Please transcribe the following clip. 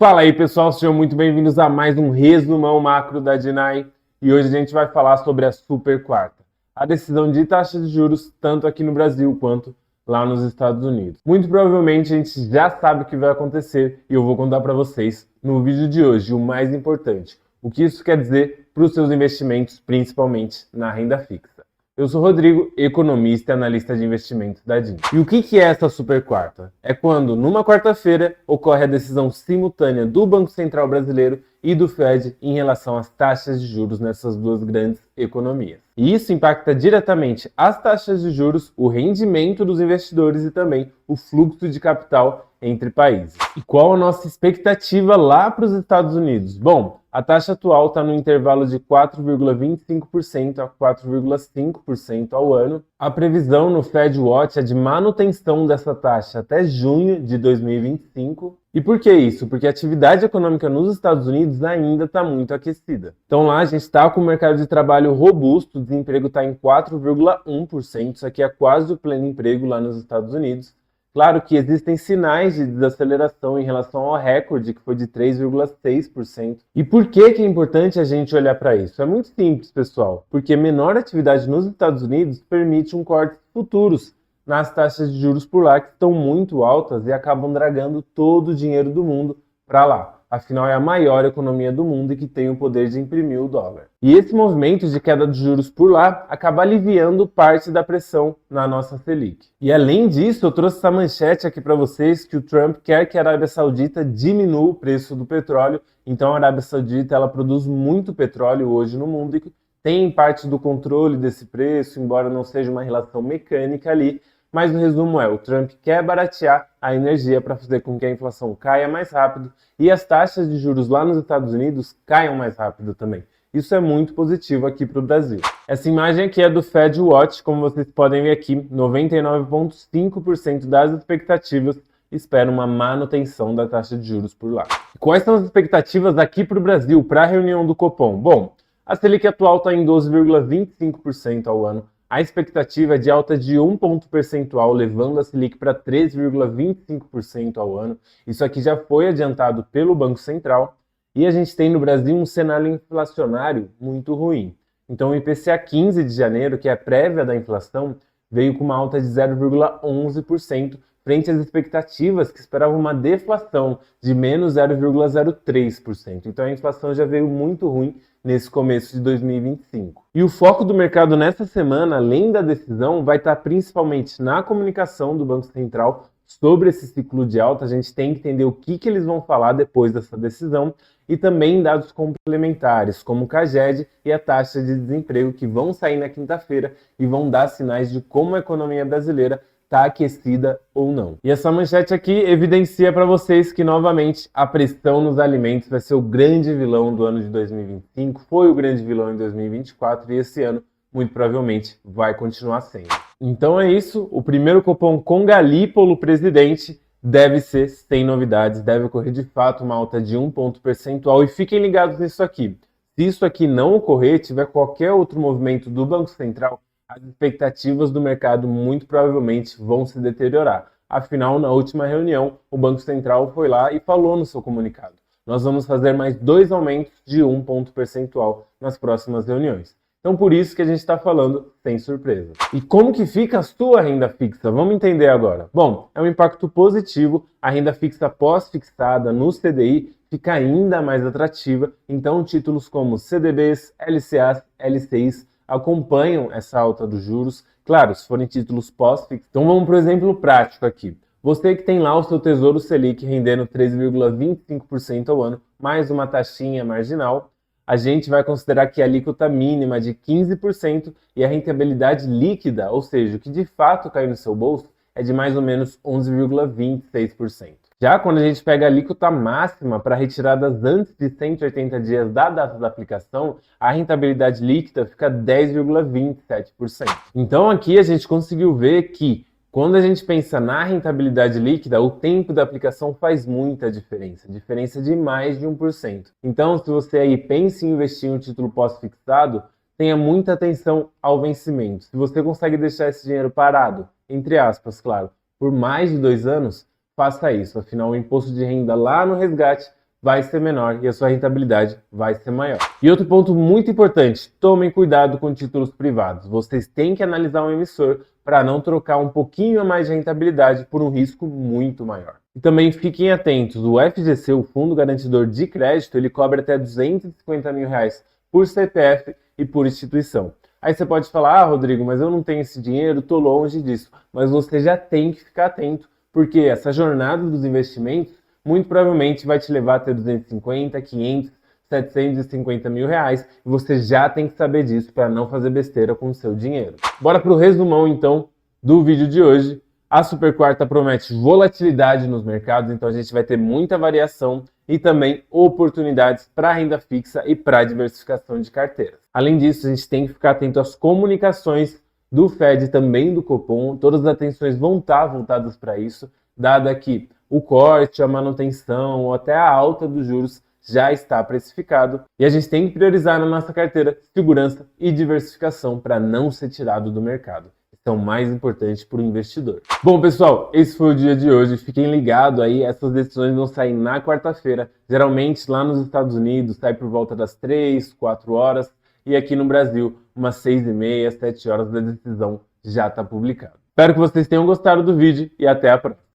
Fala aí, pessoal, sejam muito bem-vindos a mais um resumão macro da Dinai. E hoje a gente vai falar sobre a super quarta, a decisão de taxa de juros tanto aqui no Brasil quanto lá nos Estados Unidos. Muito provavelmente a gente já sabe o que vai acontecer e eu vou contar para vocês no vídeo de hoje o mais importante, o que isso quer dizer para os seus investimentos, principalmente na renda fixa. Eu sou Rodrigo, economista e analista de investimentos da DIN. E o que é essa super quarta? É quando, numa quarta-feira, ocorre a decisão simultânea do Banco Central Brasileiro e do Fed em relação às taxas de juros nessas duas grandes economias. E isso impacta diretamente as taxas de juros, o rendimento dos investidores e também o fluxo de capital entre países. E qual a nossa expectativa lá para os Estados Unidos? Bom, a taxa atual está no intervalo de 4,25% a 4,5% ao ano. A previsão no Fed Watch é de manutenção dessa taxa até junho de 2025. E por que isso? Porque a atividade econômica nos Estados Unidos ainda está muito aquecida. Então lá a gente está com o mercado de trabalho robusto, o desemprego está em 4,1%, isso aqui é quase o pleno emprego lá nos Estados Unidos. Claro que existem sinais de desaceleração em relação ao recorde, que foi de 3,6%. E por que é importante a gente olhar para isso? É muito simples, pessoal, porque menor atividade nos Estados Unidos permite um corte futuros nas taxas de juros por lá, que estão muito altas e acabam dragando todo o dinheiro do mundo para lá. Afinal, é a maior economia do mundo e que tem o poder de imprimir o dólar. E esse movimento de queda de juros por lá acaba aliviando parte da pressão na nossa Selic. E além disso, eu trouxe essa manchete aqui para vocês que o Trump quer que a Arábia Saudita diminua o preço do petróleo. Então a Arábia Saudita ela produz muito petróleo hoje no mundo e tem parte do controle desse preço, embora não seja uma relação mecânica ali. Mas o resumo é, o Trump quer baratear a energia para fazer com que a inflação caia mais rápido e as taxas de juros lá nos Estados Unidos caiam mais rápido também. Isso é muito positivo aqui para o Brasil. Essa imagem aqui é do Fed Watch, como vocês podem ver aqui, 99,5% das expectativas esperam uma manutenção da taxa de juros por lá. Quais são as expectativas aqui para o Brasil, para a reunião do Copom? Bom, a Selic atual está em 12,25% ao ano. A expectativa é de alta de 1 ponto percentual, levando a Selic para 3,25% ao ano. Isso aqui já foi adiantado pelo Banco Central. E a gente tem no Brasil um cenário inflacionário muito ruim. Então o IPCA 15 de janeiro, que é a prévia da inflação, veio com uma alta de 0,11%, frente às expectativas que esperavam uma deflação de menos 0,03%. Então a inflação já veio muito ruim nesse começo de 2025. E o foco do mercado nessa semana, além da decisão, vai estar principalmente na comunicação do Banco Central sobre esse ciclo de alta. A gente tem que entender o que eles vão falar depois dessa decisão e também dados complementares, como o CAGED e a taxa de desemprego, que vão sair na quinta-feira e vão dar sinais de como a economia brasileira está aquecida ou não. E essa manchete aqui evidencia para vocês que, novamente, a pressão nos alimentos vai ser o grande vilão do ano de 2025, foi o grande vilão em 2024 e esse ano, muito provavelmente, vai continuar sendo. Então é isso, o primeiro Copom com Galípolo presidente deve ser sem novidades, deve ocorrer de fato uma alta de 1 ponto percentual e fiquem ligados nisso aqui. Se isso aqui não ocorrer, tiver qualquer outro movimento do Banco Central, as expectativas do mercado muito provavelmente vão se deteriorar. Afinal, na última reunião, o Banco Central foi lá e falou no seu comunicado: nós vamos fazer mais 2 aumentos de 1 ponto percentual nas próximas reuniões. Então, por isso que a gente está falando sem surpresa. E como que fica a sua renda fixa? Vamos entender agora. Bom, é um impacto positivo. A renda fixa pós-fixada no CDI fica ainda mais atrativa. Então, títulos como CDBs, LCAs, LCIs acompanham essa alta dos juros, claro, se forem títulos pós-fixos. Então vamos para o exemplo prático aqui. Você que tem lá o seu Tesouro Selic rendendo 3,25% ao ano, mais uma taxinha marginal, a gente vai considerar que a alíquota mínima de 15% e a rentabilidade líquida, ou seja, o que de fato cai no seu bolso, é de mais ou menos 11,26%. Já quando a gente pega a alíquota máxima para retiradas antes de 180 dias da data da aplicação, a rentabilidade líquida fica 10,27%. Então aqui a gente conseguiu ver que quando a gente pensa na rentabilidade líquida, o tempo da aplicação faz muita diferença de mais de 1%. Então se você aí pensa em investir em um título pós-fixado, tenha muita atenção ao vencimento. Se você consegue deixar esse dinheiro parado, entre aspas, claro, por mais de 2 anos, faça isso. Afinal, o imposto de renda lá no resgate vai ser menor e a sua rentabilidade vai ser maior. E outro ponto muito importante, tomem cuidado com títulos privados. Vocês têm que analisar um emissor para não trocar um pouquinho a mais de rentabilidade por um risco muito maior. E também fiquem atentos, o FGC, o Fundo Garantidor de Crédito, ele cobra até R$250 mil por CPF e por instituição. Aí você pode falar, Rodrigo, mas eu não tenho esse dinheiro, estou longe disso. Mas você já tem que ficar atento, porque essa jornada dos investimentos muito provavelmente vai te levar a ter 250, 500, 750 mil reais e você já tem que saber disso para não fazer besteira com o seu dinheiro. Bora para o resumão então do vídeo de hoje. A Super Quarta promete volatilidade nos mercados, então a gente vai ter muita variação e também oportunidades para renda fixa e para diversificação de carteiras. Além disso, a gente tem que ficar atento às comunicações do Fed e também do Copom. Todas as atenções vão estar voltadas para isso, dada que o corte, a manutenção ou até a alta dos juros já está precificado. E a gente tem que priorizar na nossa carteira segurança e diversificação para não ser tirado do mercado. Isso é o mais importante para o investidor. Bom, pessoal, esse foi o dia de hoje. Fiquem ligados aí, essas decisões vão sair na quarta-feira. Geralmente lá nos Estados Unidos sai por volta das 3, 4 horas. E aqui no Brasil, umas 6h30, 7 horas da decisão já está publicada. Espero que vocês tenham gostado do vídeo e até a próxima.